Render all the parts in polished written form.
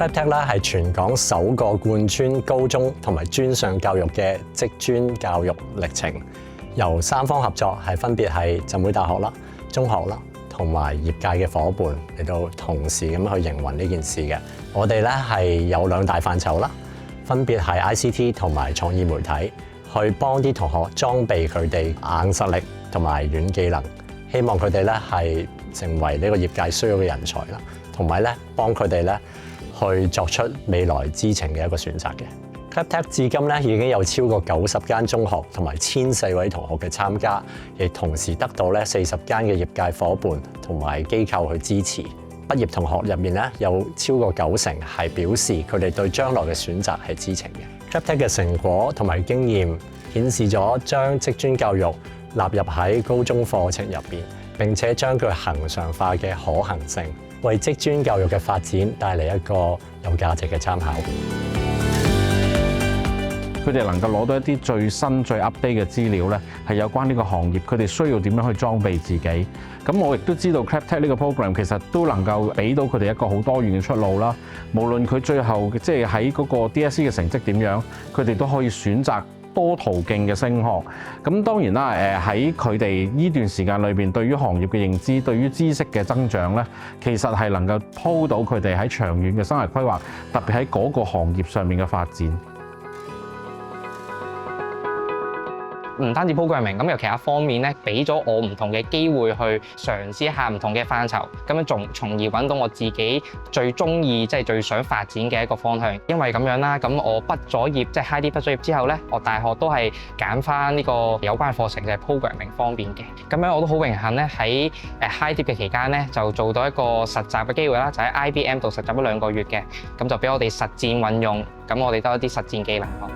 CLAPTECH 咧係全港首個貫穿高中同埋專上教育嘅職專教育歷程，由三方合作係分別係浸會大學啦、中學啦同埋業界嘅夥伴嚟到同時咁去營運呢件事嘅。我哋咧係有兩大範疇啦，分別係 ICT 同埋創意媒體，去幫啲同學裝備佢哋硬實力同埋軟技能，希望佢哋咧係成為呢個業界需要嘅人才啦，同埋咧幫佢哋咧去作出未來知情嘅一個選擇嘅。CLAPTECH 至今咧已經有超過90間中學同埋1004位同學嘅參加，亦同時得到咧40間嘅業界夥伴同埋機構去支持。畢業同學入面咧有超過90%係表示佢哋對將來嘅選擇係知情嘅。CLAPTECH 嘅成果同埋經驗顯示咗將職專教育納入喺高中課程入邊，並且將佢恆常化嘅可行性，為職專教育嘅發展帶嚟一個有價值嘅參考。佢哋能夠攞到一啲最新最 update 嘅資料咧，係有關呢個行業，佢哋需要點樣去裝備自己。咁我亦都知道 CLAPTECH 呢個 program 其實都能夠俾到佢哋一個好多元嘅出路啦。無論佢最後即係喺嗰個 DSE 嘅成績點樣，佢哋都可以選擇多途徑嘅升學。咁當然啦，喺佢哋呢段時間裏邊，對於行業嘅認知，對於知識嘅增長咧，其實係能夠鋪到佢哋喺長遠嘅生涯規劃，特別喺嗰個行業上面嘅發展。唔單止 programming， 咁有其他方面咧，俾咗我唔同嘅機會去嘗試一下唔同嘅範疇，咁樣從而揾到我自己最中意、即係最想發展嘅一個方向。因為咁樣啦，咁我畢咗業，即係 High Dip 畢咗業之後咧，我大學都係揀翻呢個有關課程，就係 programming 方面嘅。咁樣我都好榮幸咧，喺High Dip 嘅期間咧，就做到一個實習嘅機會啦，就喺 IBM 度實習咗2個月嘅，咁就俾我哋實戰運用，咁我哋都有啲實戰技能咯。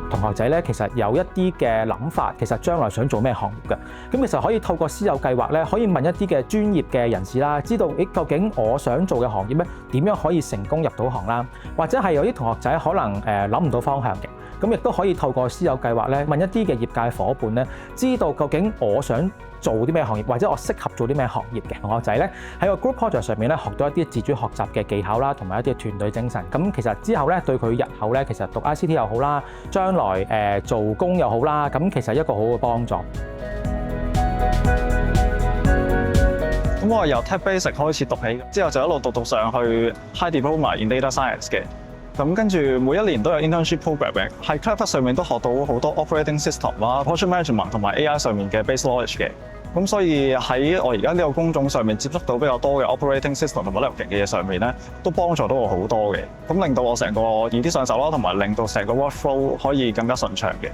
同學仔咧，其實有一啲嘅諗法，其實將來想做咩行業嘅，咁其實可以透過師友計劃咧，可以問一啲嘅專業嘅人士啦，知道究竟我想做嘅行業咧，點樣可以成功入到行啦，或者係有啲同學仔可能諗唔到方向嘅，咁亦都可以透過師友計劃咧，問一啲嘅業界夥伴咧，知道究竟我想做啲咩行業，或者我適合做啲咩行業嘅同學仔咧，喺個 group project 上面咧學到一啲自主學習嘅技巧啦，同埋一啲團隊精神。咁其實之後咧對佢日後咧，其實讀 ICT 又好啦，將來做工又好啦，咁其實一個好嘅幫助。咁我係由 Tech Basic 開始讀起，之後就一路讀上去 High Diploma in Data Science 嘅。咁跟住每一年都有 internship program 嘅，喺 CLAPTECH 上面都學到好多 operating system 啦、project management 同埋 AI 上面嘅 base knowledge 嘅。咁所以喺我而家呢個工種上面接觸到比較多嘅 operating system 同埋 networking 嘅嘢上面咧，都幫助到我好多嘅。咁令到我成個易啲上手啦，同埋令到成個 workflow 可以更加順暢嘅。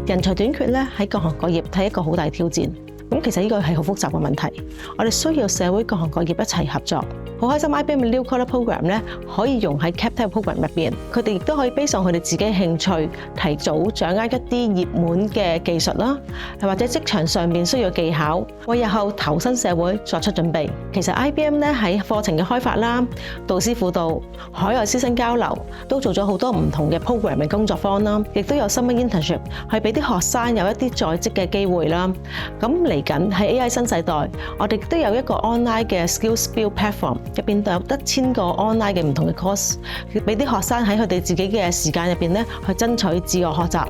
人才短缺咧，喺各行各業係一個好大挑戰。咁其實呢個係好複雜嘅問題，我哋需要社會各行各業一齊合作。好開心 IBM 嘅 New Collar Program 咧，可以用喺 CLAPTECH Program 入邊，佢哋亦都可以 base on佢哋自己嘅興趣，提早掌握一啲熱門嘅技術啦，或者職場上面需要技巧，為日後投身社會作出準備。其實 IBM 咧喺課程嘅開發啦、導師輔導、海外師生交流，都做咗好多唔同嘅 program 嘅工作坊啦，亦都有 summer internship 去俾啲學生有一啲在職嘅機會啦。咁嚟緊喺 AI 新世代，我哋都有一個 online 嘅 skills build platform。入邊有1000個 online 嘅唔同嘅 course， 俾啲學生喺佢哋自己嘅時間入邊咧去爭取自我學習。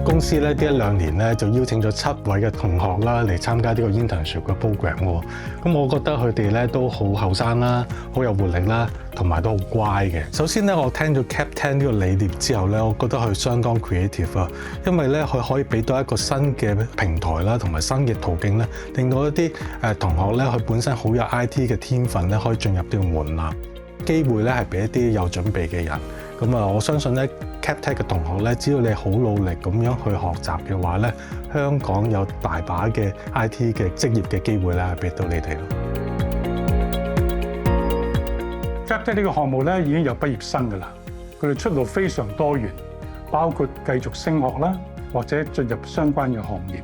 公司咧呢1-2年咧就邀請咗7位嘅同學啦嚟參加呢個 internship 嘅 program 喎。咁我覺得佢哋咧都好後生啦，好有活力啦，同埋都好乖嘅。首先咧，我聽咗 CAPTECH 呢個理念之後咧，我覺得佢相當 creative 啊，因為咧佢可以俾到一個新嘅平台啦，同埋新嘅途徑咧，令到一啲同學咧佢本身好有 IT 嘅天分咧，可以進入呢個門檻。機會咧係俾一啲有準備嘅人。咁啊，我相信咧 CAPTECH 嘅同學咧，只要你好努力咁樣去學習嘅話咧，香港有大把嘅 IT 嘅職業嘅機會咧，係俾到你哋咯。CLAPTECH 呢個項目咧已經有畢業生㗎啦，佢哋出路非常多元，包括繼續升學啦，或者進入相關嘅行業，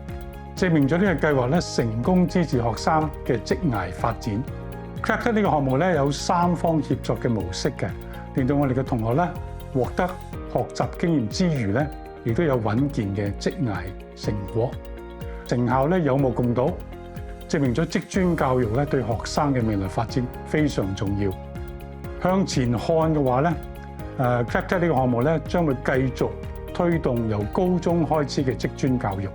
證明咗呢個計劃咧成功支持學生嘅職涯發展。CLAPTECH 呢個項目咧有3方協作嘅模式嘅，令到我哋嘅同學咧獲得學習經驗之餘咧，亦都有穩健嘅職涯成果，成效咧有目共睹，證明咗職專教育咧對學生嘅未來發展非常重要。向前看嘅話咧，CLAPTECH 呢個項目咧將會繼續推動由高中開始嘅職專教育，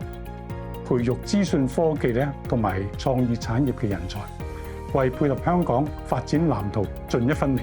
培育資訊科技咧同埋創意產業嘅人才，為配合香港發展藍圖盡一分力。